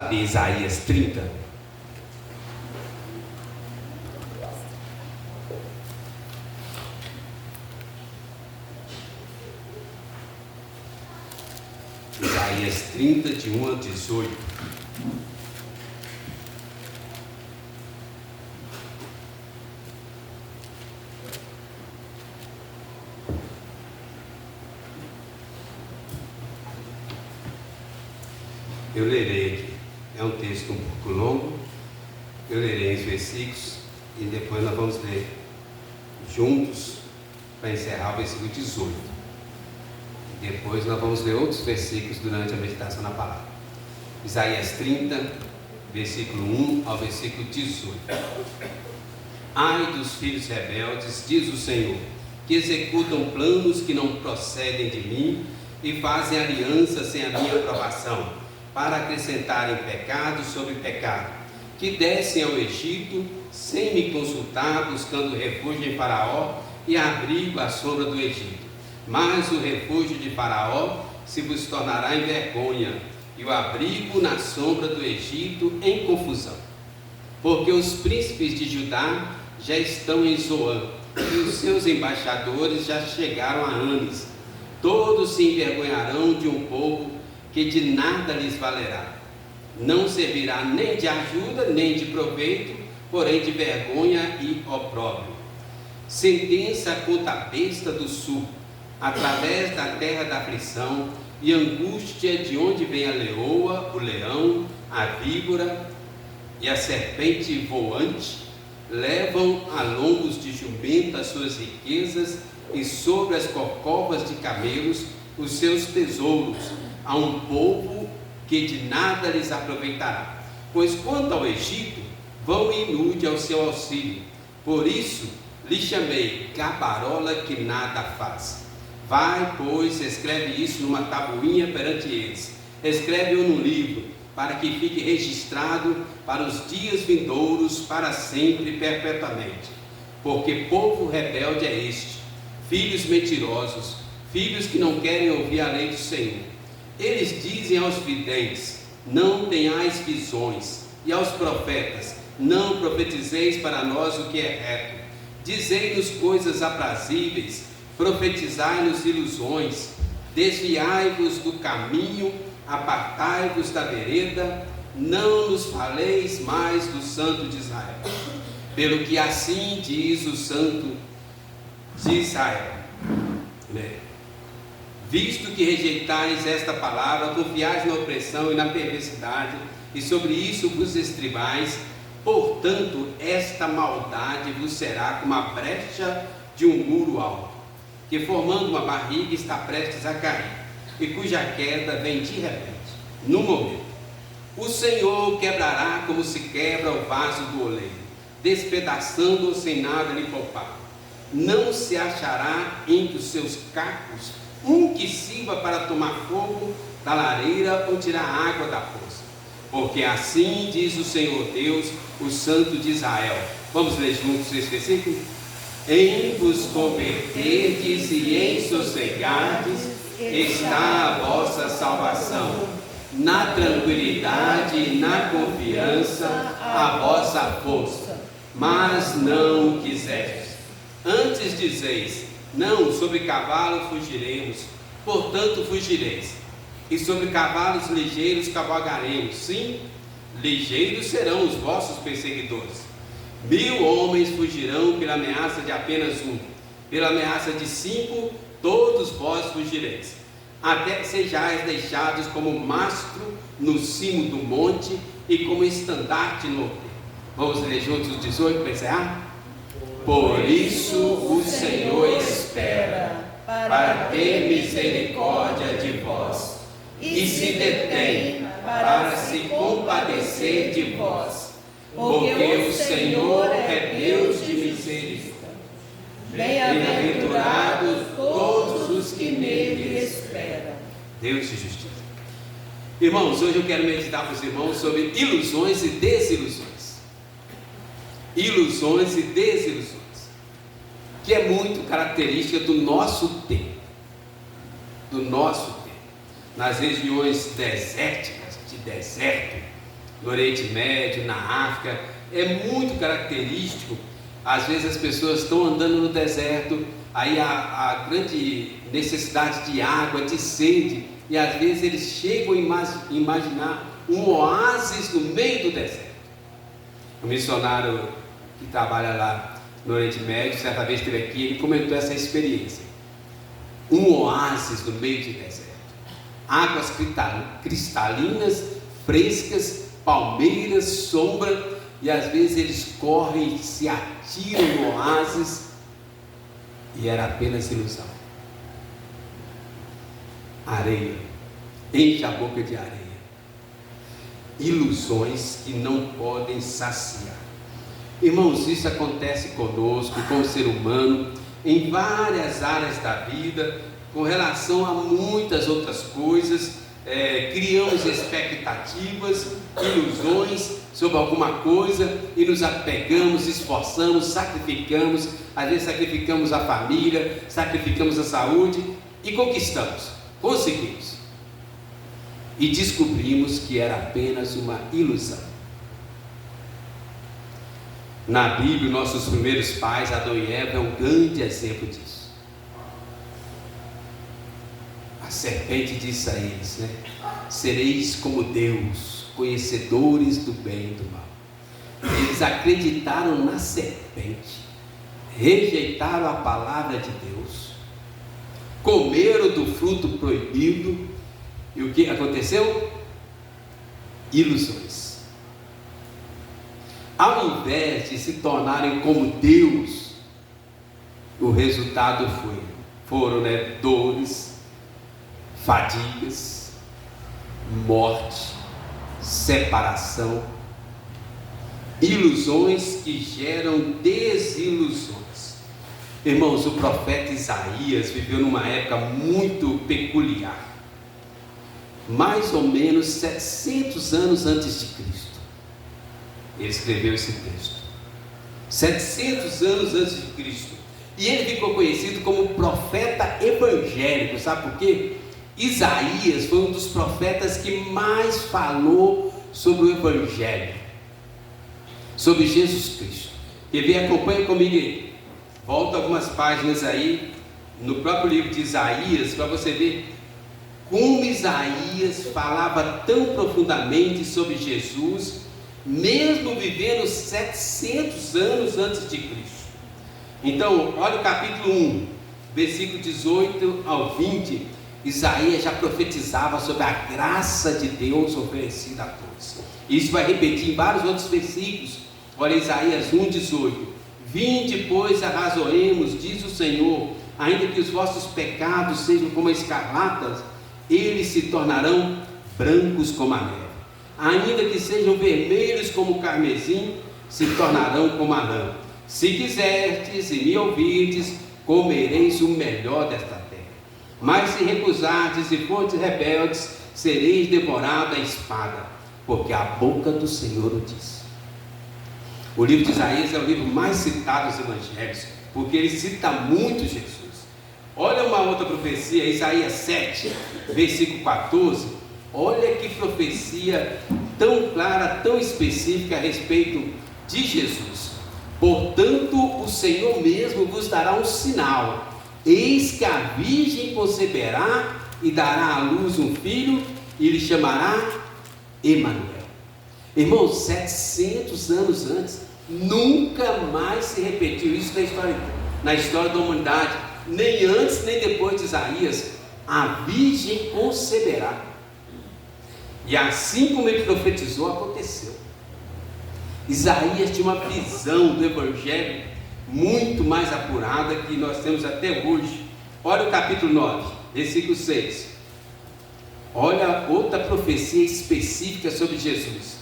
de Isaías 30. Isaías 30, de 1 a 18. Eu lerei aqui, é um texto um pouco longo, eu lerei os versículos e depois nós vamos ler juntos para encerrar o versículo 18. Depois nós vamos ler outros versículos durante a meditação na palavra. Isaías 30, versículo 1 ao versículo 18. Ai dos filhos rebeldes, diz o Senhor, que executam planos que não procedem de mim e fazem aliança sem a minha aprovação, para acrescentarem pecado sobre pecado, que descem ao Egito sem me consultar, buscando refúgio em Faraó e abrigo à sombra do Egito. Mas o refúgio de Faraó se vos tornará em vergonha, e o abrigo na sombra do Egito em confusão. Porque os príncipes de Judá já estão em Zoã, e os seus embaixadores já chegaram a Anis. Todos se envergonharão de um povo que de nada lhes valerá. Não servirá nem de ajuda, nem de proveito, porém de vergonha e opróbrio. Sentença contra a besta do sul, através da terra da aflição, e angústia de onde vem a leoa, o leão, a víbora e a serpente voante, levam a lombos de jumento as suas riquezas, e sobre as corcovas de camelos os seus tesouros, a um povo que de nada lhes aproveitará. Pois quanto ao Egito, vão inude ao seu auxílio. Por isso lhe chamei gabarola que nada faz. Vai, pois, escreve isso numa tabuinha perante eles. Escreve-o num livro, para que fique registrado para os dias vindouros, para sempre e perpetuamente. Porque povo rebelde é este, filhos mentirosos, filhos que não querem ouvir a lei do Senhor. Eles dizem aos videntes, não tenhais visões, e aos profetas, não profetizeis para nós o que é reto. Dizei-nos coisas aprazíveis, profetizai-nos ilusões, desviai-vos do caminho, apartai-vos da vereda, não nos faleis mais do Santo de Israel. Pelo que assim diz o Santo de Israel, visto que rejeitais esta palavra, confiais na opressão e na perversidade, e sobre isso vos estribais, portanto, esta maldade vos será como a brecha de um muro alto, que formando uma barriga está prestes a cair, e cuja queda vem de repente, no momento. O Senhor quebrará como se quebra o vaso do oleiro, despedaçando-o sem nada lhe poupar. Não se achará entre os seus cacos um que sirva para tomar fogo da lareira ou tirar água da poça. Porque assim diz o Senhor Deus, o Santo de Israel. Vamos ler juntos esse versículo? Em vos converterdes e em sossegardes está a vossa salvação. Na tranquilidade e na confiança a vossa força. Mas não quisestes. Antes dizeis, não, sobre cavalo fugiremos, portanto fugireis. E sobre cavalos ligeiros cavalgaremos. Sim, ligeiros serão os vossos perseguidores. 1000 homens fugirão pela ameaça de apenas um. Pela ameaça de 5, todos vós fugireis. Até que sejais deixados como mastro no cimo do monte e como estandarte no alto. Vamos ler juntos os 18 para encerrar? Por isso o Senhor espera, para ter misericórdia de vós, e se detém para se compadecer de vós, porque o Senhor é Deus de misericórdia. Bem-aventurados todos os que nele esperam. Deus de justiça. Irmãos, hoje eu quero meditar com os irmãos sobre ilusões e desilusões. Ilusões e desilusões, que é muito característica do nosso tempo. Do nosso tempo. Nas regiões desérticas, de deserto, no Oriente Médio, na África. É muito característico. Às vezes as pessoas estão andando no deserto, aí a grande necessidade de água, de sede, e às vezes eles chegam a imaginar um oásis no meio do deserto. O missionário que trabalha lá no Oriente Médio, certa vez esteve aqui, ele comentou essa experiência. Um oásis no meio do deserto. Águas cristalinas, frescas, palmeiras, sombra, e às vezes eles correm e se atiram no oásis, e era apenas ilusão. Areia, enche a boca de areia. Ilusões que não podem saciar. Irmãos, isso acontece conosco, com o ser humano, em várias áreas da vida, com relação a muitas outras coisas. Criamos expectativas, ilusões sobre alguma coisa e nos apegamos, esforçamos, sacrificamos. Às vezes sacrificamos a família, sacrificamos a saúde e conquistamos, conseguimos. E descobrimos que era apenas uma ilusão. Na Bíblia, nossos primeiros pais, Adão e Eva, é um grande exemplo disso. A serpente disse a eles, sereis como Deus, conhecedores do bem e do mal. Eles acreditaram na serpente, rejeitaram a palavra de Deus, comeram do fruto proibido, e o que aconteceu? Ilusões. Ao invés de se tornarem como Deus, o resultado foram dores, fadigas, morte, separação, ilusões que geram desilusões. Irmãos, o profeta Isaías viveu numa época muito peculiar, mais ou menos 700 anos antes de Cristo. Ele escreveu esse texto, 700 anos antes de Cristo, e ele ficou conhecido como profeta evangélico. Sabe por quê? Isaías foi um dos profetas que mais falou sobre o Evangelho, sobre Jesus Cristo. Quer ver? Acompanha comigo aí. Volta algumas páginas aí, no próprio livro de Isaías, para você ver como Isaías falava tão profundamente sobre Jesus, mesmo vivendo 700 anos antes de Cristo. Então, olha o capítulo 1, versículo 18 ao 20. Isaías já profetizava sobre a graça de Deus oferecida a todos. Isso vai repetir em vários outros versículos. Olha Isaías 1,18. Vinde, pois, arrazoemos, diz o Senhor, ainda que os vossos pecados sejam como escarlatas, eles se tornarão brancos como a neve. Ainda que sejam vermelhos como o carmesim, se tornarão como a lã. Se quiserdes e me ouvirdes, comereis o melhor desta terra. Mas se recusardes e fordes rebeldes, sereis devorados à espada, porque a boca do Senhor o diz. O livro de Isaías é o livro mais citado dos evangelhos, porque ele cita muito Jesus. Olha uma outra profecia, Isaías 7, versículo 14. Olha que profecia tão clara, tão específica a respeito de Jesus. Portanto, o Senhor mesmo vos dará um sinal. Eis que a virgem conceberá e dará à luz um filho, e lhe chamará Emanuel. Irmãos, 700 anos antes, nunca mais se repetiu isso na história da humanidade, nem antes nem depois de Isaías. A virgem conceberá, e assim como ele profetizou, aconteceu. Isaías tinha uma visão do Evangelho muito mais apurada que nós temos até hoje. Olha o capítulo 9, versículo 6. Olha outra profecia específica sobre Jesus.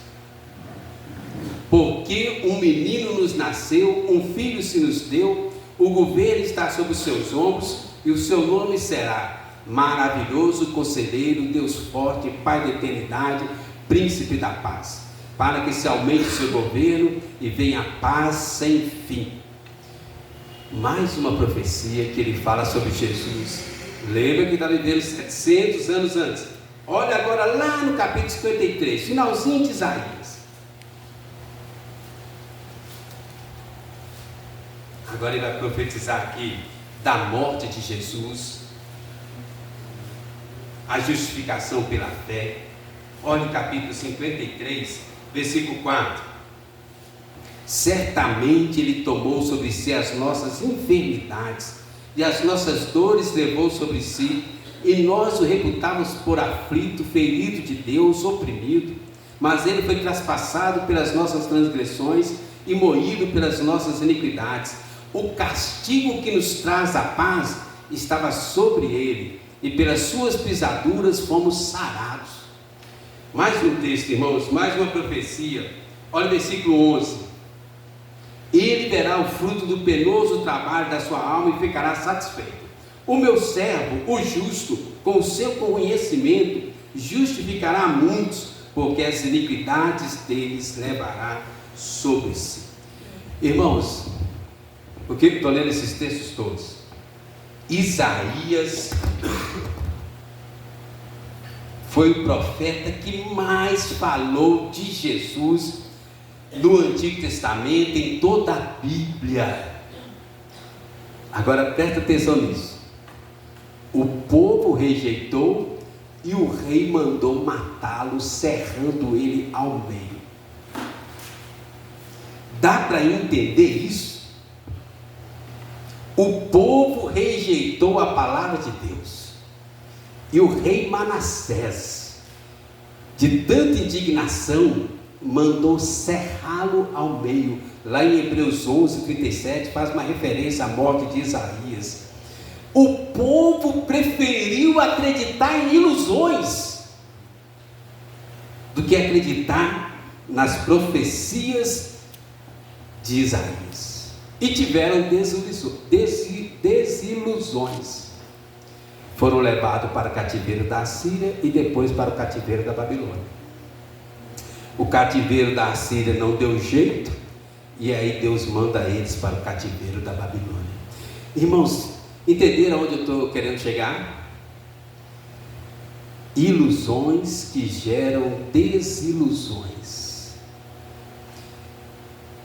Porque um menino nos nasceu, um filho se nos deu, o governo está sobre os seus ombros, e o seu nome será Maravilhoso Conselheiro, Deus Forte, Pai da Eternidade, Príncipe da Paz, para que se aumente o seu governo e venha a paz sem fim. Mais uma profecia que ele fala sobre Jesus. Lembra que está vivendo 700 anos antes. Olha agora lá no capítulo 53, finalzinho de Isaías. Agora ele vai profetizar aqui da morte de Jesus, a justificação pela fé. Olha o capítulo 53, versículo 4. Certamente ele tomou sobre si as nossas enfermidades e as nossas dores levou sobre si, e nós o reputávamos por aflito, ferido de Deus, oprimido, mas ele foi traspassado pelas nossas transgressões e moído pelas nossas iniquidades. O castigo que nos traz a paz estava sobre ele, e pelas suas pisaduras fomos sarados. Mais um texto, irmãos, mais uma profecia. Olha o versículo 11. Ele verá o fruto do penoso trabalho da sua alma e ficará satisfeito. O meu servo, o justo, com o seu conhecimento, justificará muitos, porque as iniquidades deles levará sobre si. Irmãos, por que estou lendo esses textos todos? Isaías foi o profeta que mais falou de Jesus no Antigo Testamento, em toda a Bíblia. Agora presta atenção nisso. O povo rejeitou e o rei mandou matá-lo, cerrando ele ao meio. Dá para entender isso? O povo rejeitou a palavra de Deus, e o rei Manassés, de tanta indignação, mandou cerrá-lo ao meio. Lá em Hebreus 11:37 faz uma referência à morte de Isaías. O povo preferiu acreditar em ilusões do que acreditar nas profecias de Isaías, e tiveram desilusões. Foram levados para o cativeiro da Assíria e depois para o cativeiro da Babilônia. O cativeiro da Assíria não deu jeito, e aí Deus manda eles para o cativeiro da Babilônia. Irmãos, entenderam onde eu estou querendo chegar? Ilusões que geram desilusões.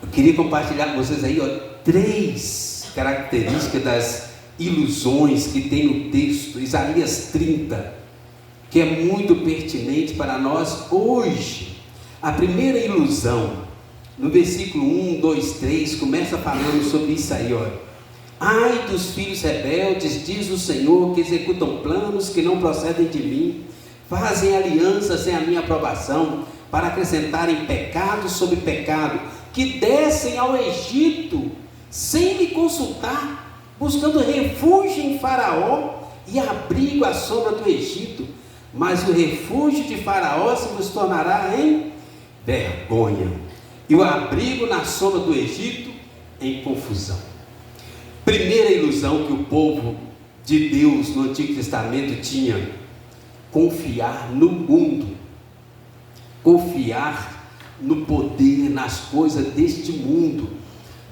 Eu queria compartilhar com vocês aí, 3 características das ilusões que tem no texto, Isaías 30, que é muito pertinente para nós hoje. A primeira ilusão, no versículo 1, 2, 3, começa falando sobre isso aí, olha. Ai dos filhos rebeldes, diz o Senhor, que executam planos que não procedem de mim, fazem aliança sem a minha aprovação, para acrescentarem pecado sobre pecado, que descem ao Egito sem me consultar, buscando refúgio em Faraó e abrigo à sombra do Egito, mas o refúgio de Faraó se vos tornará em vergonha, e o abrigo na sombra do Egito em confusão. Primeira ilusão que o povo de Deus no Antigo Testamento tinha: confiar no mundo, confiar no poder, nas coisas deste mundo.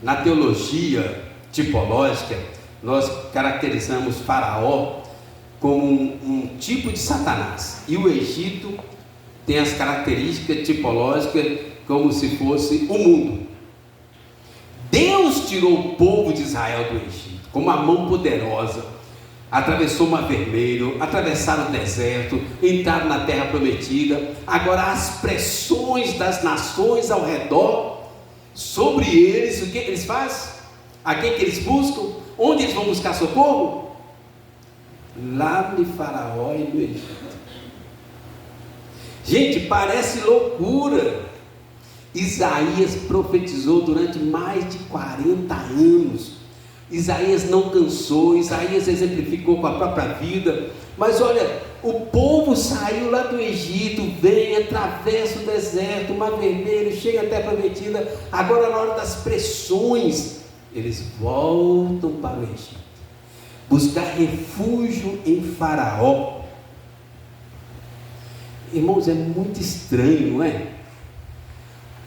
Na teologia tipológica, nós caracterizamos Faraó como um tipo de Satanás, e o Egito tem as características tipológicas como se fosse o mundo. Deus tirou o povo de Israel do Egito com uma mão poderosa, atravessou o Mar Vermelho, atravessaram o deserto, entraram na terra prometida. Agora as pressões das nações ao redor sobre eles, o que eles fazem? A quem que eles buscam? Onde eles vão buscar socorro? Lá de Faraó e no Egito. Gente, parece loucura. Isaías profetizou durante mais de 40 anos. Isaías não cansou, Isaías exemplificou com a própria vida. Mas olha, o povo saiu lá do Egito, vem, atravessa o deserto, o Mar Vermelho, chega até a prometida. Agora, na hora das pressões, eles voltam para o Egito, buscar refúgio em Faraó. Irmãos, é muito estranho, não é?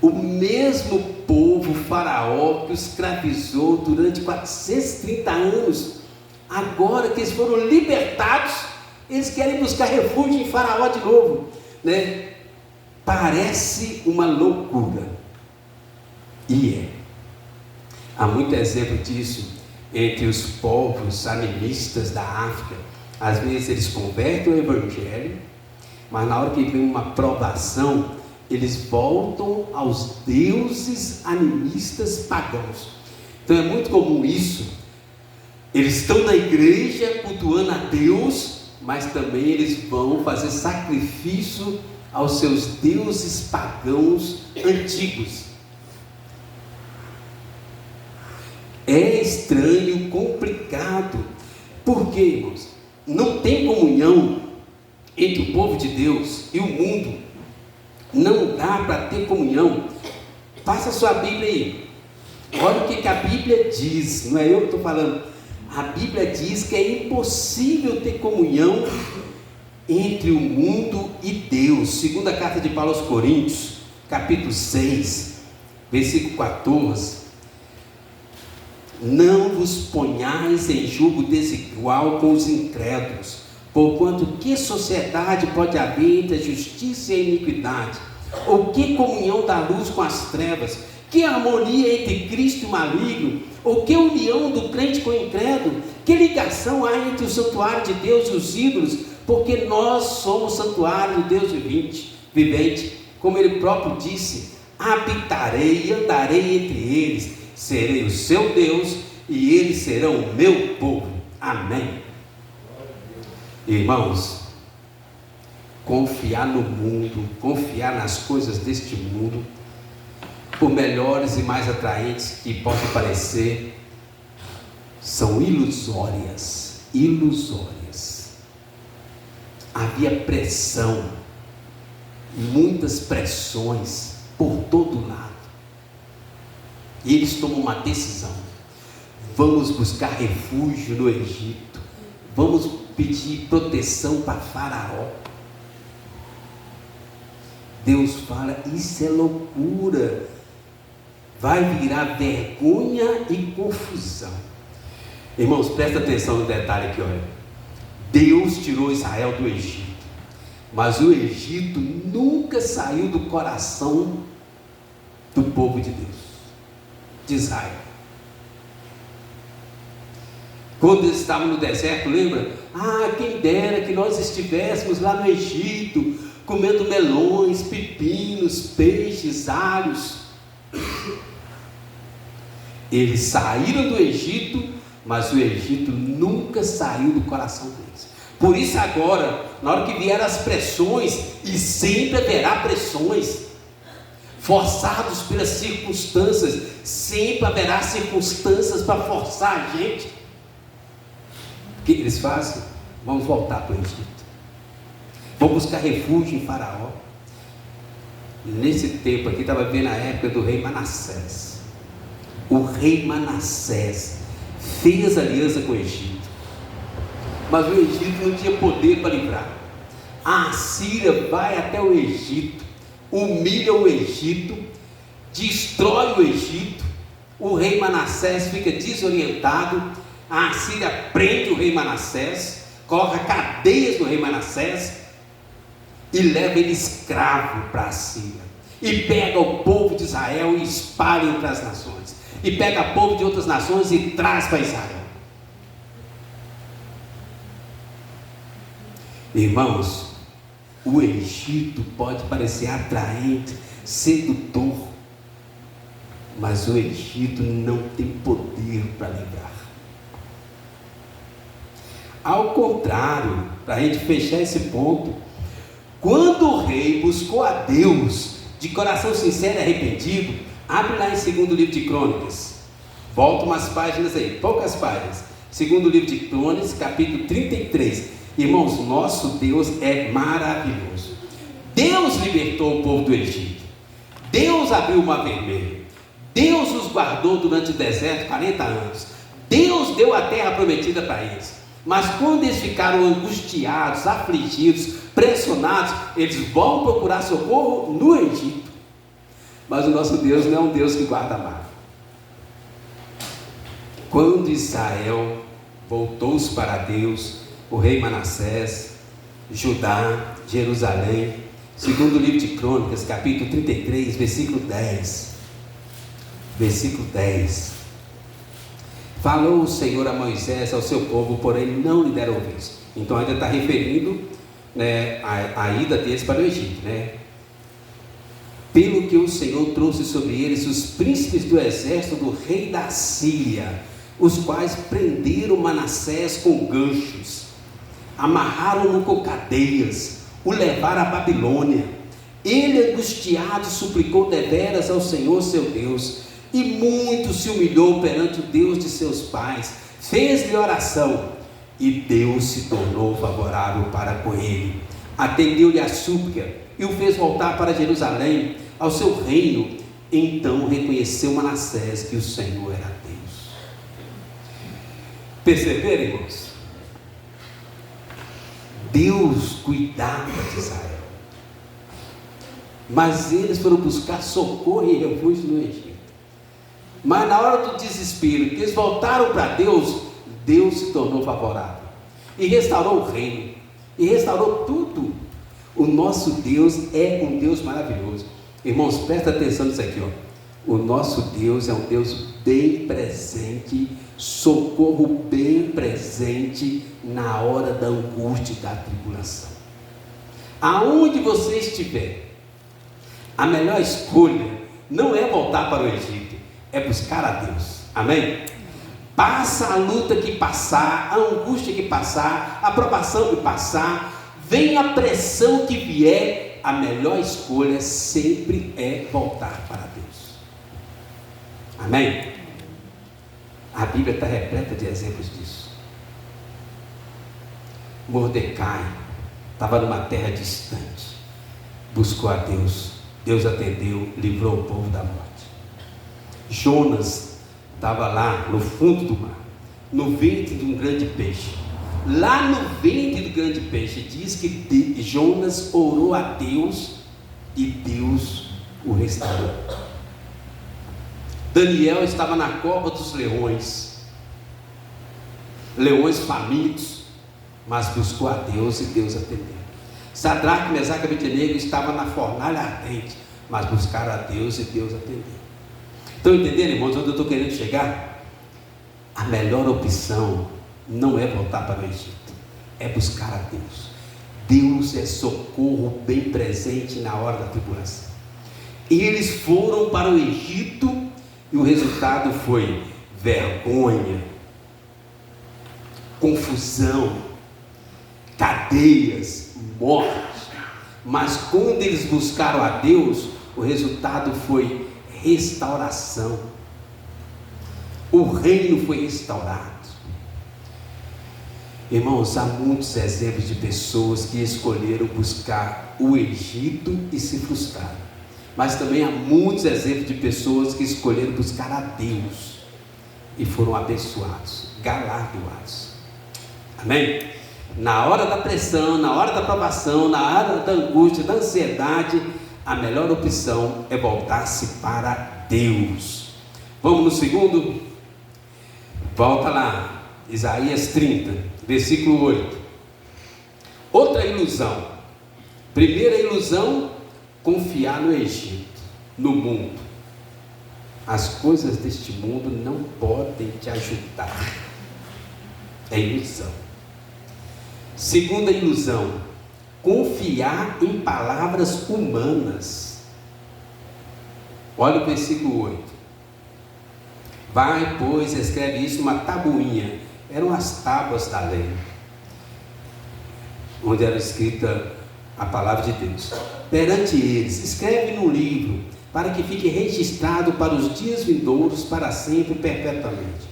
O mesmo povo Faraó que os escravizou durante 430 anos, agora que eles foram libertados, Eles querem buscar refúgio em Faraó de novo, né? Parece uma loucura, e é. Há muito exemplo disso entre os povos animistas da África. Às vezes eles convertem o evangelho, mas na hora que vem uma provação, eles voltam aos deuses animistas pagãos. Então é muito comum isso. Eles estão na igreja cultuando a Deus, mas também eles vão fazer sacrifício aos seus deuses pagãos antigos. É estranho, complicado. Por quê, irmãos? Não tem comunhão entre o povo de Deus e o mundo. Não dá para ter comunhão. Faça a sua Bíblia aí. Olha o que a Bíblia diz. Não é eu que estou falando. A Bíblia diz que é impossível ter comunhão entre o mundo e Deus. Segunda carta de Paulo aos Coríntios, capítulo 6, versículo 14. Não vos ponhais em julgo desigual com os incrédulos, porquanto que sociedade pode haver entre a justiça e a iniquidade? Ou que comunhão da luz com as trevas? Que harmonia entre Cristo e o maligno? Ou que união do crente com o incrédulo? Que ligação há entre o santuário de Deus e os ídolos? Porque nós somos santuário de Deus vivente, como ele próprio disse: habitarei e andarei entre eles, serei o seu Deus e eles serão o meu povo. Amém. Irmãos, confiar no mundo, confiar nas coisas deste mundo, por melhores e mais atraentes que possam parecer, são ilusórias. Havia pressão, muitas pressões por todo lado, e eles tomam uma decisão: vamos buscar refúgio no Egito, vamos pedir proteção para Faraó. Deus fala: isso é loucura, vai virar vergonha e confusão. Irmãos, presta atenção no detalhe aqui, olha. Deus tirou Israel do Egito, mas o Egito nunca saiu do coração do povo de Deus, de Israel. Quando eles estavam no deserto, lembra? Quem dera que nós estivéssemos lá no Egito, comendo melões, pepinos, peixes, alhos. Eles saíram do Egito, mas o Egito nunca saiu do coração deles. Por isso agora, na hora que vieram as pressões, e sempre haverá pressões, forçados pelas circunstâncias, sempre haverá circunstâncias para forçar a gente. O que eles fazem? Vamos voltar para o Egito, vamos buscar refúgio em Faraó. Nesse tempo aqui, estava vendo a época do rei Manassés. O rei Manassés fez aliança com o Egito, mas o Egito não tinha poder para livrar. A Assíria vai até o Egito, humilha o Egito, destrói o Egito. O rei Manassés fica desorientado. A Assíria prende o rei Manassés, coloca cadeias no rei Manassés e leva ele escravo para a Síria, e pega o povo de Israel e espalha entre as nações, e pega o povo de outras nações e traz para Israel. Irmãos, o Egito pode parecer atraente, sedutor, mas o Egito não tem poder para livrar. Ao contrário, para a gente fechar esse ponto, quando o rei buscou a Deus de coração sincero e arrependido, abre lá em 2º livro de Crônicas, volta umas páginas aí, poucas páginas, 2º livro de Crônicas, capítulo 33. Irmãos, nosso Deus é maravilhoso. Deus libertou o povo do Egito, Deus abriu o mar vermelho, Deus os guardou durante o deserto 40 anos, Deus deu a terra prometida para eles. Mas quando eles ficaram angustiados, afligidos, pressionados, eles vão procurar socorro no Egito. Mas o nosso Deus não é um Deus que guarda mágoa. Quando Israel voltou-se para Deus, o rei Manassés Judá, Jerusalém. Segundo livro de Crônicas, capítulo 33, versículo 10. Versículo 10. Falou o Senhor a Moisés, ao seu povo, porém não lhe deram ouvidos. Então ainda está referindo, né, a ida deles para o Egito, né? Pelo que o Senhor trouxe sobre eles os príncipes do exército do rei da Síria, os quais prenderam Manassés com ganchos, amarraram-no com cadeias, o levaram à Babilônia. Ele, angustiado, suplicou deveras ao Senhor seu Deus, e muito se humilhou perante o Deus de seus pais, fez-lhe oração, e Deus se tornou favorável para com ele, atendeu-lhe a súplica, e o fez voltar para Jerusalém, ao seu reino. Então reconheceu Manassés que o Senhor era Deus. Perceberam, irmãos? Deus cuidava de Israel, mas eles foram buscar socorro e refúgio no Egito. Mas na hora do desespero, que eles voltaram para Deus, Deus se tornou favorável e restaurou o reino, e restaurou tudo. O nosso Deus é um Deus maravilhoso. Irmãos, presta atenção nisso aqui, ó. O nosso Deus é um Deus bem presente, socorro bem presente na hora da angústia e da tribulação. Aonde você estiver, a melhor escolha não é voltar para o Egito, é buscar a Deus. Amém? Passa a luta que passar, a angústia que passar, a provação que passar, vem a pressão que vier, a melhor escolha sempre é voltar para Deus. Amém? A Bíblia está repleta de exemplos disso. Mordecai estava numa terra distante, buscou a Deus, Deus atendeu, livrou o povo da morte. Jonas estava lá no fundo do mar, no ventre de um grande peixe. Lá no ventre do grande peixe, diz que Jonas orou a Deus e Deus o restaurou. Daniel estava na cova dos leões, leões famintos, mas buscou a Deus e Deus atendeu. Sadraque, Mesaque e Abednego estava na fornalha ardente, mas buscaram a Deus e Deus atendeu. Estão entendendo, irmãos, onde eu estou querendo chegar? A melhor opção não é voltar para o Egito, é buscar a Deus. Deus é socorro bem presente na hora da tribulação. Eles foram para o Egito e o resultado foi vergonha, confusão, cadeias, morte. Mas quando eles buscaram a Deus, o resultado foi restauração. O reino foi restaurado. Irmãos, há muitos exemplos de pessoas que escolheram buscar o Egito e se frustraram. Mas também há muitos exemplos de pessoas que escolheram buscar a Deus e foram abençoados, galardoados. Amém? Na hora da pressão, na hora da provação, na hora da angústia, da ansiedade, a melhor opção é voltar-se para Deus. Vamos no segundo? Volta lá, Isaías 30, versículo 8. Outra ilusão. Primeira ilusão, confiar no Egito, no mundo. As coisas deste mundo não podem te ajudar. É ilusão. Segunda ilusão, confiar em palavras humanas. Olha o versículo 8. Vai, pois, escreve isso numa tabuinha. Eram as tábuas da lei, onde era escrita a palavra de Deus. Perante eles, escreve no livro, para que fique registrado para os dias vindouros, para sempre, perpetuamente.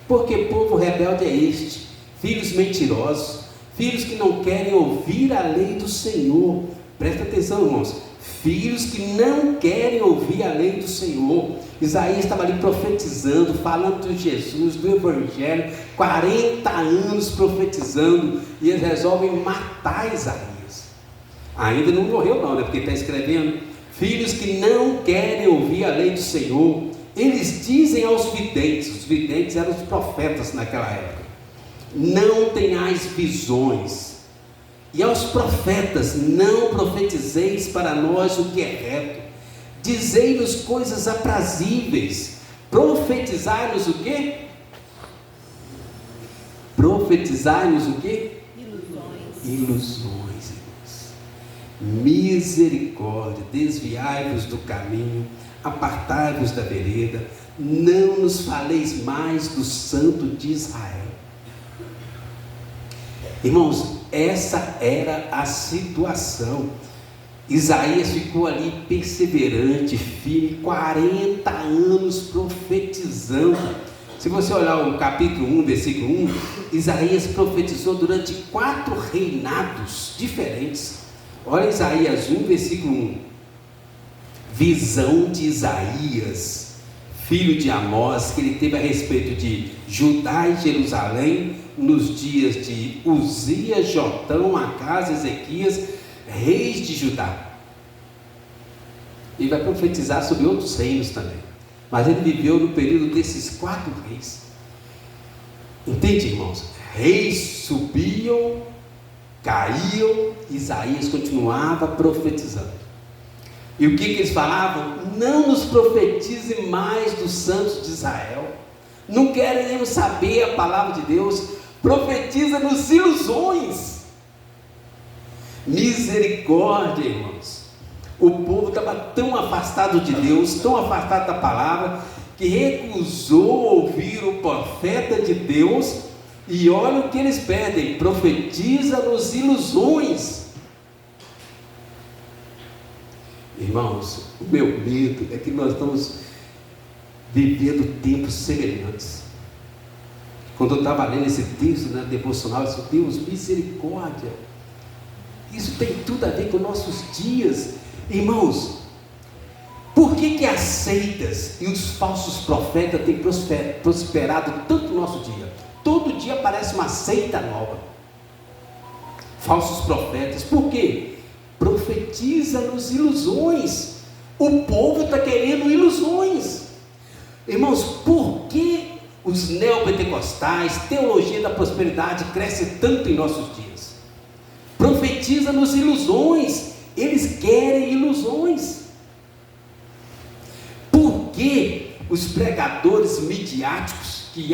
Porque povo rebelde é este, filhos mentirosos, filhos que não querem ouvir a lei do Senhor. Presta atenção, irmãos. Filhos que não querem ouvir a lei do Senhor. Isaías estava ali profetizando, falando de Jesus, do Evangelho, 40 anos profetizando, e eles resolvem matar Isaías. Ainda não morreu não, né? Porque está escrevendo, filhos que não querem ouvir a lei do Senhor. Eles dizem aos videntes, os videntes eram os profetas naquela época, não tenhais visões, E aos profetas: não profetizeis para nós o que é reto, dizei-nos coisas aprazíveis. Profetizai-nos o quê? Profetizai-nos o quê? Ilusões, irmãos. Misericórdia, desviai-vos do caminho, apartai-vos da vereda, não nos faleis mais do Santo de Israel. Irmãos, essa era a situação. Isaías ficou ali perseverante, firme, 40 anos profetizando. Se você olhar o capítulo 1, versículo 1, Isaías profetizou durante 4 reinados diferentes. Olha Isaías 1, versículo 1. Visão de Isaías, filho de Amós, que ele teve a respeito de Judá e Jerusalém, nos dias de Uzias, Jotão, Acás, Ezequias, reis de Judá. Ele vai profetizar sobre outros reinos também, mas ele viveu no período desses 4 reis. Entende, irmãos? Reis subiam, caíam, Isaías continuava profetizando. E o que eles falavam? Não nos profetize mais dos santos de Israel, não queremos saber a palavra de Deus, profetiza-nos ilusões. Misericórdia, irmãos. O povo estava tão afastado de Deus, tão afastado da palavra, que recusou ouvir o profeta de Deus. E olha o que eles pedem: profetiza-nos ilusões. Irmãos, o meu medo é que nós estamos vivendo tempos semelhantes. Quando eu estava lendo esse texto na devocional, eu disse: Deus, misericórdia. Isso tem tudo a ver com nossos dias. Irmãos, por que as seitas e os falsos profetas têm prosperado tanto no nosso dia? Todo dia aparece uma seita nova. Falsos profetas, por quê? Profetiza-nos ilusões. O povo está querendo ilusões. Irmãos, por que os neopentecostais, teologia da prosperidade, cresce tanto em nossos dias? Profetiza-nos ilusões. Eles querem ilusões. Por que os pregadores midiáticos, que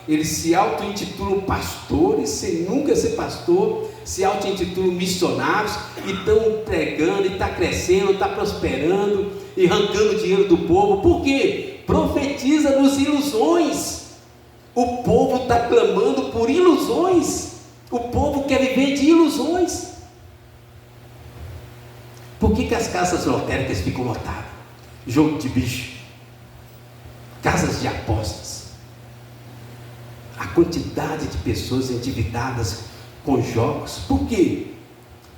eles se auto-intitulam pastores, sem nunca ser pastor, se auto-intitulam missionários, e estão pregando, e está crescendo, está prosperando, e arrancando dinheiro do povo? Por quê? Profetiza-nos ilusões. O povo está clamando por ilusões. O povo quer viver de ilusões. Por que as casas lotéricas ficam lotadas? Jogo de bicho, casas de apostas, a quantidade de pessoas endividadas com jogos. Por quê?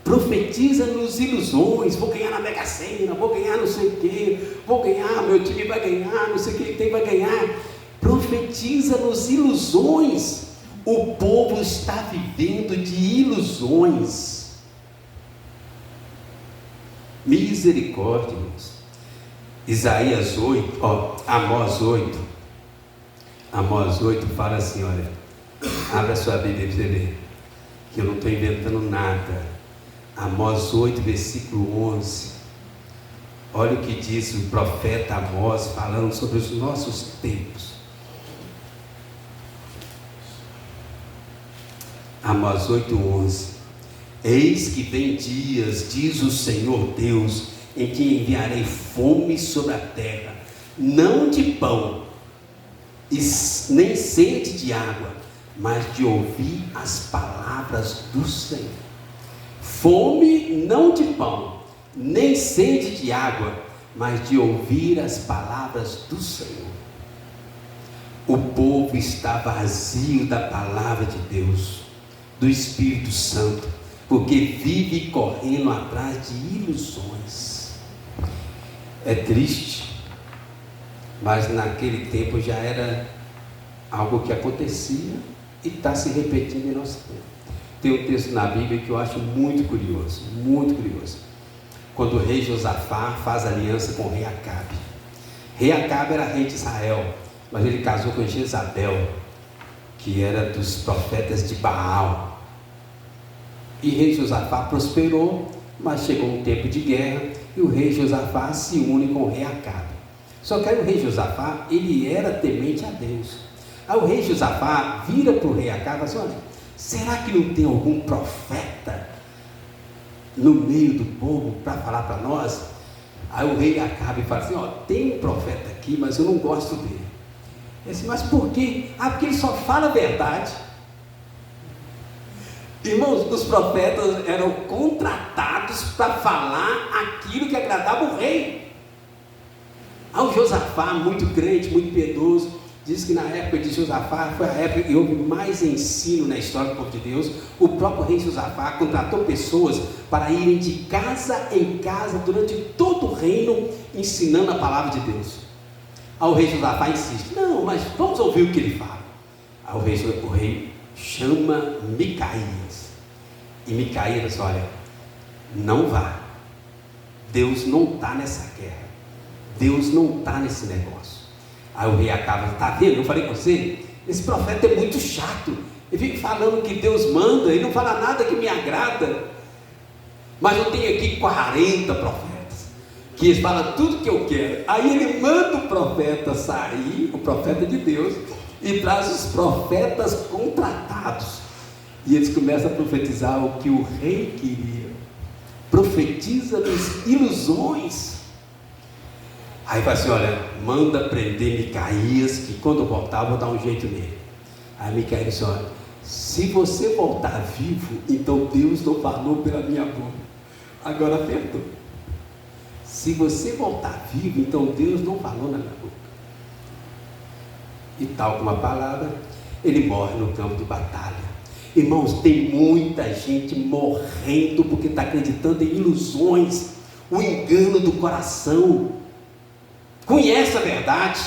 Profetiza-nos ilusões. Vou ganhar na Mega Sena, vou ganhar não sei o que, vou ganhar, meu time vai ganhar, não sei o que tem, vai ganhar. Profetiza-nos ilusões. O povo está vivendo de ilusões. Misericórdia, irmãos. Isaías 8, Amós 8. Amós 8 fala assim, olha, abra sua Bíblia para você ver, que eu não estou inventando nada. Amós 8, versículo 11. Olha o que diz o profeta Amós, falando sobre os nossos tempos. Amós 8, 11. Eis que vem dias, diz o Senhor Deus, em que enviarei fome sobre a terra, não de pão, e nem sede de água, mas de ouvir as palavras do Senhor. Fome não de pão, nem sede de água, mas de ouvir as palavras do Senhor. O povo está vazio da palavra de Deus, do Espírito Santo, porque vive correndo atrás de ilusões. É triste, mas naquele tempo já era algo que acontecia e está se repetindo em nosso tempo. Tem um texto na Bíblia que eu acho muito curioso, muito curioso. Quando o rei Josafá faz aliança com o rei Acabe. Rei Acabe era rei de Israel, mas ele casou com Jezabel, que era dos profetas de Baal. E rei Josafá prosperou, mas chegou um tempo de guerra e o rei Josafá se une com o rei Acabe. Só que aí o rei Josafá, ele era temente a Deus. Aí o rei Josafá vira para o rei Acabe e fala assim: olha, será que não tem algum profeta no meio do povo para falar para nós? Aí o rei Acabe fala assim: ó, tem um profeta aqui, mas eu não gosto dele. Ele disse: mas por quê? Ah, porque ele só fala a verdade. Irmãos, os profetas eram contratados para falar aquilo que agradava o rei. Aí o Josafá, muito crente, muito piedoso, diz que na época de Josafá foi a época que houve mais ensino na história do povo de Deus. O próprio rei Josafá contratou pessoas para irem de casa em casa durante todo o reino ensinando a palavra de Deus. Aí o rei Josafá insiste: não, mas vamos ouvir o que ele fala. Aí o rei chama Micaías. E Micaías disse: olha, não vá. Deus não está nessa guerra. Deus não está nesse negócio. Aí o rei acaba: está vendo? Eu falei com você, esse profeta é muito chato. Ele fica falando que Deus manda e não fala nada que me agrada. Mas eu tenho aqui 40 profetas, que eles falam tudo que eu quero. Aí ele manda o profeta sair, o profeta de Deus, e traz os profetas contratados. E eles começam a profetizar o que o rei queria. Profetiza-nos ilusões. Aí fala assim: olha, manda prender Micaías, que quando eu voltar eu vou dar um jeito nele. Aí Micaías disse: olha, se você voltar vivo, então Deus não falou pela minha boca. Agora apertou. Se você voltar vivo, então Deus não falou na minha boca. E tal como a palavra, ele morre no campo de batalha. Irmãos, tem muita gente morrendo porque está acreditando em ilusões, o engano do coração. Conhece a verdade,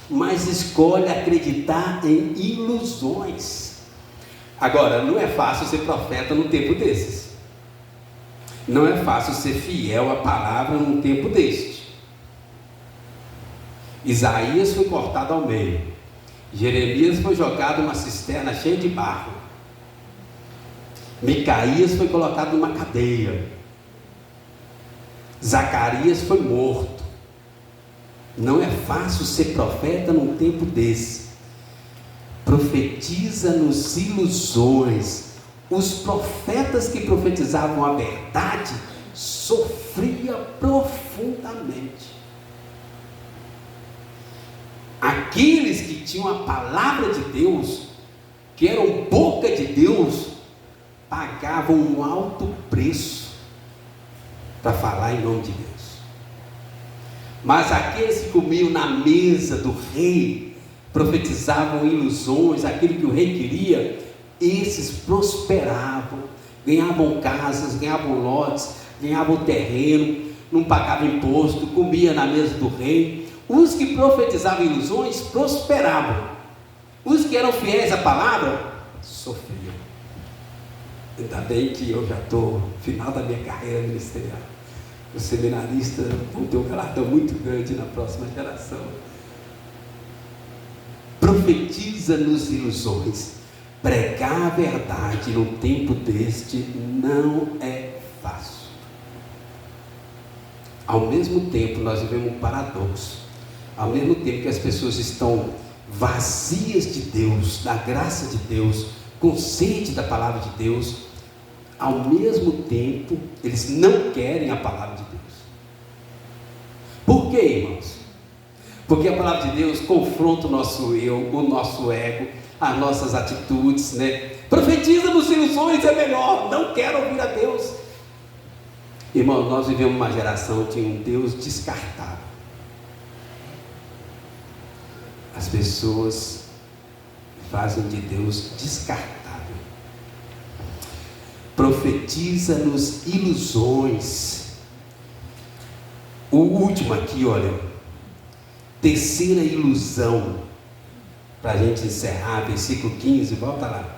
mas escolhe acreditar em ilusões. Agora, não é fácil ser profeta num tempo desses. Não é fácil ser fiel à palavra num tempo deste. Isaías foi cortado ao meio. Jeremias foi jogado numa cisterna cheia de barro. Micaías foi colocado numa cadeia. Zacarias foi morto. Não é fácil ser profeta num tempo desse. Profetiza-nos ilusões. Os profetas que profetizavam a verdade sofriam profundamente. Aqueles que tinham a palavra de Deus, que eram boca de Deus, pagavam um alto preço para falar em nome de Deus. Mas aqueles que comiam na mesa do rei, profetizavam ilusões, aquilo que o rei queria, esses prosperavam, ganhavam casas, ganhavam lotes, ganhavam terreno, não pagavam imposto, comia na mesa do rei. Os que profetizavam ilusões prosperavam. Os que eram fiéis à palavra sofriam. Ainda bem que eu já estou no final da minha carreira ministerial. Os seminaristas vão ter um galardão muito grande na próxima geração. Profetiza-nos ilusões. Pregar a verdade no tempo deste não é fácil. Ao mesmo tempo, nós vivemos um paradoxo. Ao mesmo tempo que as pessoas estão vazias de Deus, da graça de Deus, com sede da palavra de Deus, ao mesmo tempo, eles não querem a palavra de Deus. Por quê, irmãos? Porque a palavra de Deus confronta o nosso eu, o nosso ego, as nossas atitudes, né? Profetiza-nos ilusões, é melhor, não quero ouvir a Deus. Irmãos, nós vivemos uma geração de um Deus descartável. As pessoas fazem de Deus descartável. Profetiza-nos ilusões. O último aqui, olha, terceira ilusão, para a gente encerrar, versículo 15, volta lá.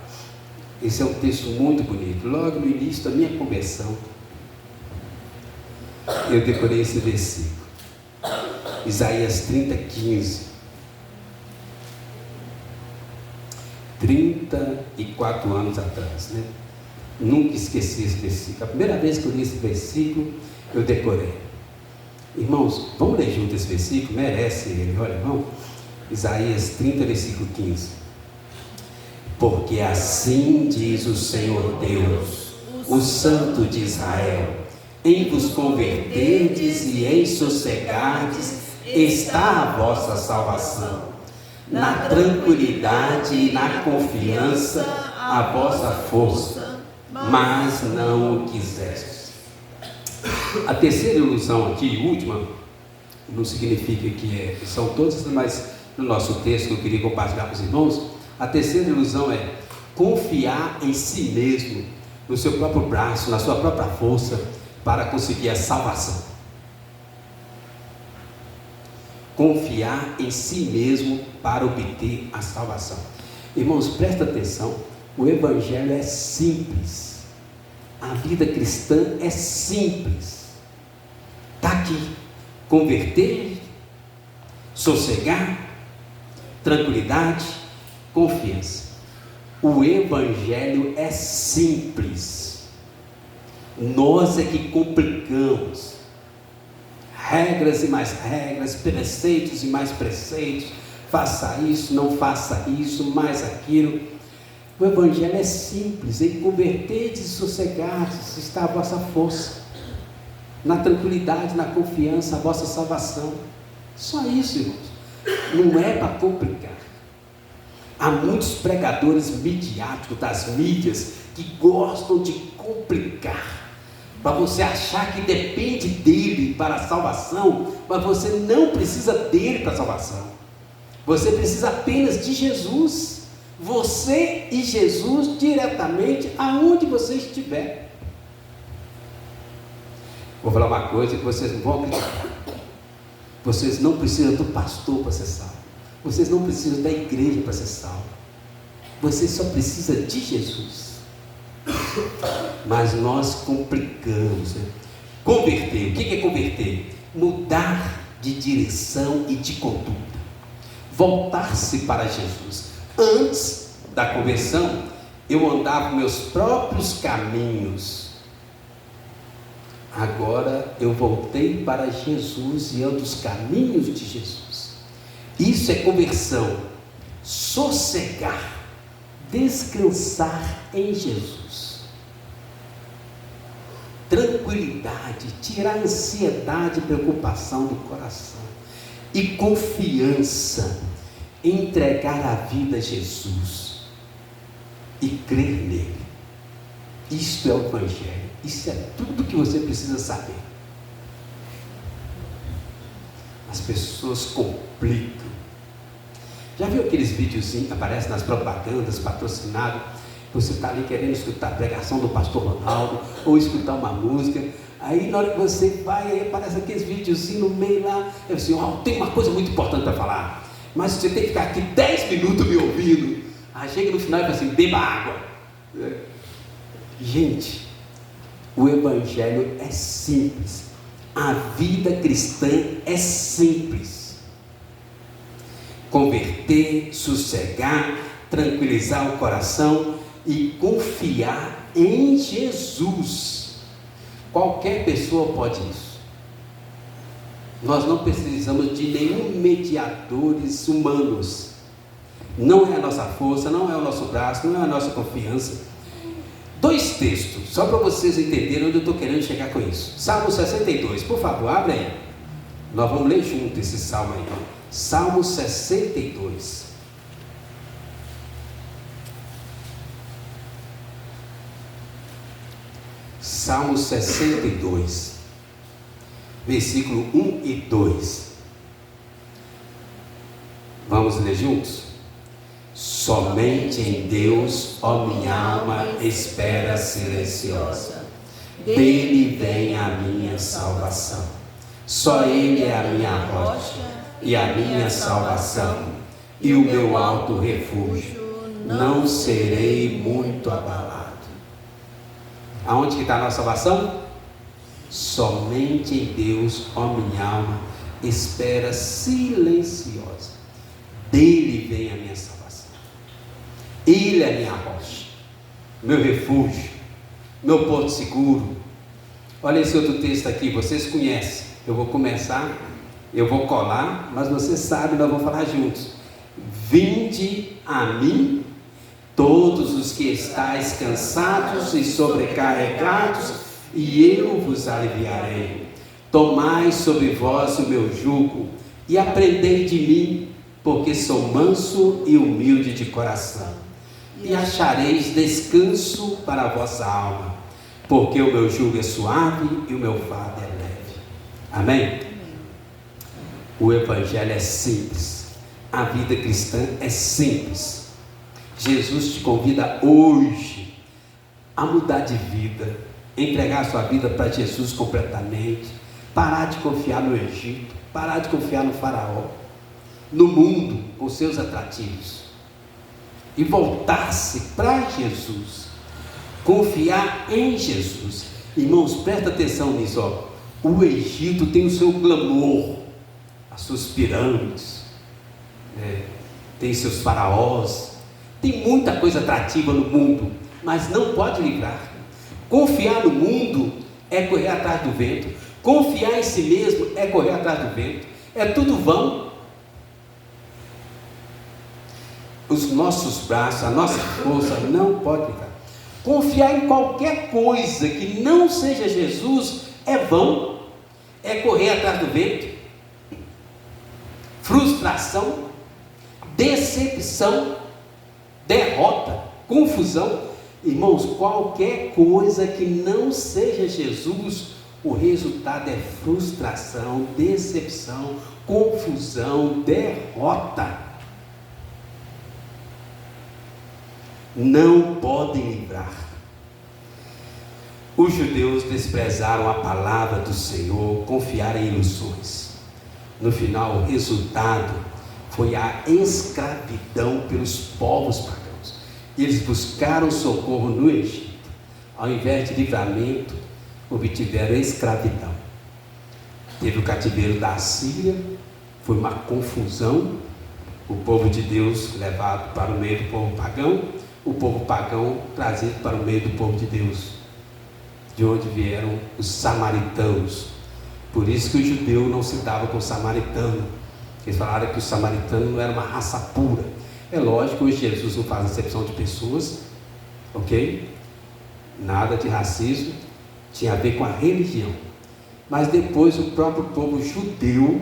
Esse é um texto muito bonito. Logo no início da minha conversão, eu decorei esse versículo. Isaías 30, 15. 34 anos atrás, né? Nunca esqueci esse versículo. A primeira vez que eu li esse versículo, eu decorei. Irmãos, vamos ler junto esse versículo? Merece ele, olha, irmão. Isaías 30, versículo 15. Porque assim diz o Senhor Deus, o Santo de Israel: em vos converterdes e em sossegardes está a vossa salvação. Na tranquilidade e na confiança a vossa força, mas não o quisestes. A terceira ilusão aqui, última, não significa que são todas, mas no nosso texto que eu queria compartilhar com os irmãos, a terceira ilusão é confiar em si mesmo, no seu próprio braço, na sua própria força, para conseguir a salvação. Confiar em si mesmo para obter a salvação. Irmãos, presta atenção, o Evangelho é simples, a vida cristã é simples, está aqui: converter, sossegar, tranquilidade, confiança. O Evangelho é simples, nós é que complicamos. Regras e mais regras, preceitos e mais preceitos, faça isso, não faça isso, mais aquilo. O Evangelho é simples: em converterdes e sossegardes está a vossa força, na tranquilidade, na confiança, a vossa salvação. Só isso, irmãos, não é para complicar. Há muitos pregadores midiáticos das mídias que gostam de complicar, para você achar que depende dele para a salvação, mas você não precisa dele para a salvação, você precisa apenas de Jesus, você e Jesus diretamente aonde você estiver. Vou falar uma coisa que vocês não vão acreditar: vocês não precisam do pastor para ser salvo, vocês não precisam da igreja para ser salvo, vocês só precisam de Jesus. Mas nós complicamos, né? Converter, o que é converter? Mudar de direção e de conduta, voltar-se para Jesus. Antes da conversão, eu andava meus próprios caminhos, agora eu voltei para Jesus e ando os caminhos de Jesus. Isso é conversão: sossegar, descansar em Jesus. Tranquilidade, tirar a ansiedade e preocupação do coração. E confiança, entregar a vida a Jesus e crer nele. Isto é o Evangelho, isso é tudo que você precisa saber. As pessoas complicam. Já viu aqueles videozinhos que aparecem nas propagandas, patrocinados? Você está ali querendo escutar a pregação do pastor Ronaldo, ou escutar uma música, aí na hora que você vai, aí aparece aqueles videozinhos no meio lá, eu assim: ó, tem uma coisa muito importante para falar, mas você tem que ficar aqui 10 minutos me ouvindo. Aí chega no final e fala assim: beba água. Gente, o Evangelho é simples, a vida cristã é simples: converter, sossegar, tranquilizar o coração e confiar em Jesus. Qualquer pessoa pode isso. Nós não precisamos de nenhum mediadores humanos. Não é a nossa força, não é o nosso braço, não é a nossa confiança. 2 textos, só para vocês entenderem onde eu estou querendo chegar com isso. Salmo 62, por favor, abre aí. Nós vamos ler junto esse salmo aí. Salmo 62. Salmo 62, versículo 1 e 2. Vamos ler juntos? Somente em Deus, ó minha alma, espera silenciosa. Dele vem a minha salvação. Só Ele é a minha rocha e a minha salvação, e o meu alto refúgio. Não serei muito abalado. Aonde que está a nossa salvação? Somente em Deus, ó minha alma, espera silenciosa. Dele vem a minha salvação. Ele é a minha rocha, meu refúgio, meu porto seguro. Olha esse outro texto aqui, vocês conhecem. Eu vou começar, eu vou colar, mas vocês sabem, nós vamos falar juntos. Vinde a mim, todos os que estáis cansados e sobrecarregados, e eu vos aliviarei. Tomai sobre vós o meu jugo, e aprendei de mim, porque sou manso e humilde de coração, e achareis descanso para a vossa alma, porque o meu jugo é suave e o meu fardo é leve. Amém? O Evangelho é simples, a vida cristã é simples. Jesus te convida hoje a mudar de vida, entregar a sua vida para Jesus completamente, parar de confiar no Egito, parar de confiar no faraó, no mundo com seus atrativos, e voltar-se para Jesus, confiar em Jesus. Irmãos, presta atenção nisso, ó. O Egito tem o seu glamour, as suas pirâmides, tem seus faraós, tem muita coisa atrativa no mundo, mas não pode livrar. Confiar no mundo é correr atrás do vento, confiar em si mesmo é correr atrás do vento, é tudo vão. Os nossos braços, a nossa força não pode livrar. Confiar em qualquer coisa que não seja Jesus é vão, é correr atrás do vento. Frustração, decepção, derrota, confusão. Irmãos, qualquer coisa que não seja Jesus, o resultado é frustração, decepção, confusão, derrota. Não podem livrar. Os judeus desprezaram a palavra do Senhor, confiaram em ilusões. No final, o resultado foi a escravidão pelos povos pagãos. Eles buscaram socorro no Egito. Ao invés de livramento, obtiveram escravidão. Teve o cativeiro da Síria, foi uma confusão. O povo de Deus levado para o meio do povo pagão, o povo pagão trazido para o meio do povo de Deus, de onde vieram os samaritanos. Por isso que o judeu não se dava com o samaritano. Eles falaram que o samaritano não era uma raça pura. É lógico, hoje Jesus não faz acepção de pessoas, ok? Nada de racismo, tinha a ver com a religião. Mas depois o próprio povo judeu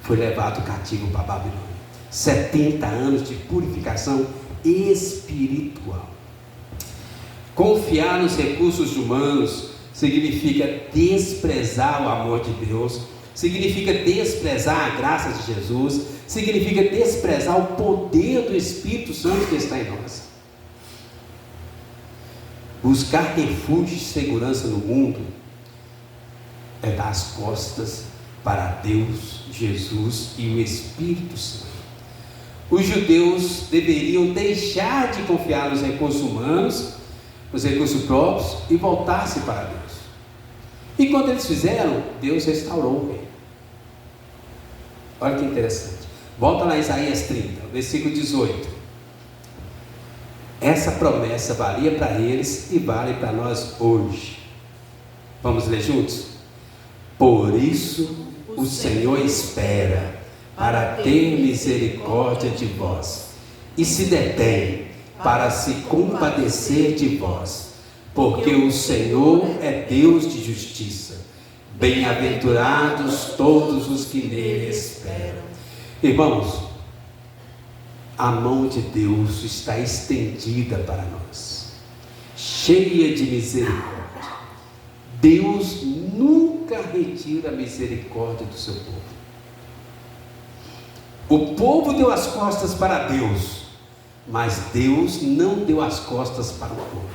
foi levado cativo para a Babilônia. 70 anos de purificação espiritual. Confiar nos recursos humanos significa desprezar o amor de Deus, significa desprezar a graça de Jesus, significa desprezar o poder do Espírito Santo que está em nós. Buscar refúgio e segurança no mundo é dar as costas para Deus, Jesus e o Espírito Santo. Os judeus deveriam deixar de confiar nos recursos humanos, nos recursos próprios, e voltar-se para Deus. E quando eles fizeram, Deus restaurou o reino. Olha que interessante. Volta lá em Isaías 30, versículo 18. Essa promessa valia para eles e vale para nós hoje. Vamos ler juntos? Por isso o Senhor espera para ter misericórdia de vós, e se detém para se compadecer de vós, porque o Senhor é Deus de justiça. Bem-aventurados todos os que nele esperam. Irmãos, a mão de Deus está estendida para nós, cheia de misericórdia. Deus nunca retira a misericórdia do seu povo. O povo deu as costas para Deus, mas Deus não deu as costas para o povo.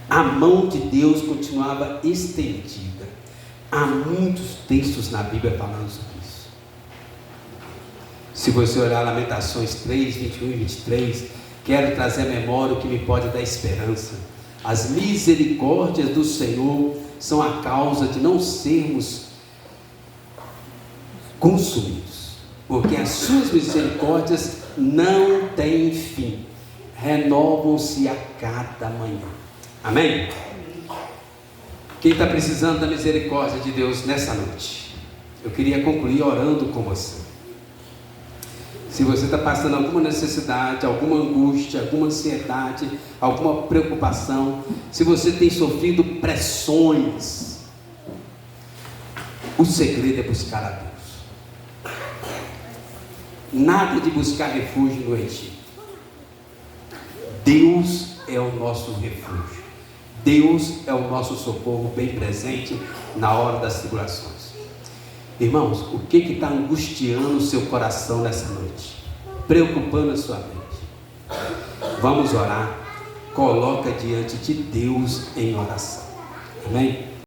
A mão de Deus continuava estendida. Há muitos textos na Bíblia falando sobre isso. Se você olhar Lamentações 3, 21 e 23, quero trazer à memória o que me pode dar esperança. As misericórdias do Senhor são a causa de não sermos consumidos, porque as suas misericórdias não têm fim, renovam-se a cada manhã. Amém? Quem está precisando da misericórdia de Deus nessa noite? Eu queria concluir orando com você. Se você está passando alguma necessidade, alguma angústia, alguma ansiedade, alguma preocupação, se você tem sofrido pressões, o segredo é buscar a Deus. Nada de buscar refúgio no Egito. Deus é o nosso refúgio. Deus é o nosso socorro bem presente na hora das tribulações. Irmãos, o que está angustiando o seu coração nessa noite? Preocupando a sua mente? Vamos orar. Coloca diante de Deus em oração. Amém?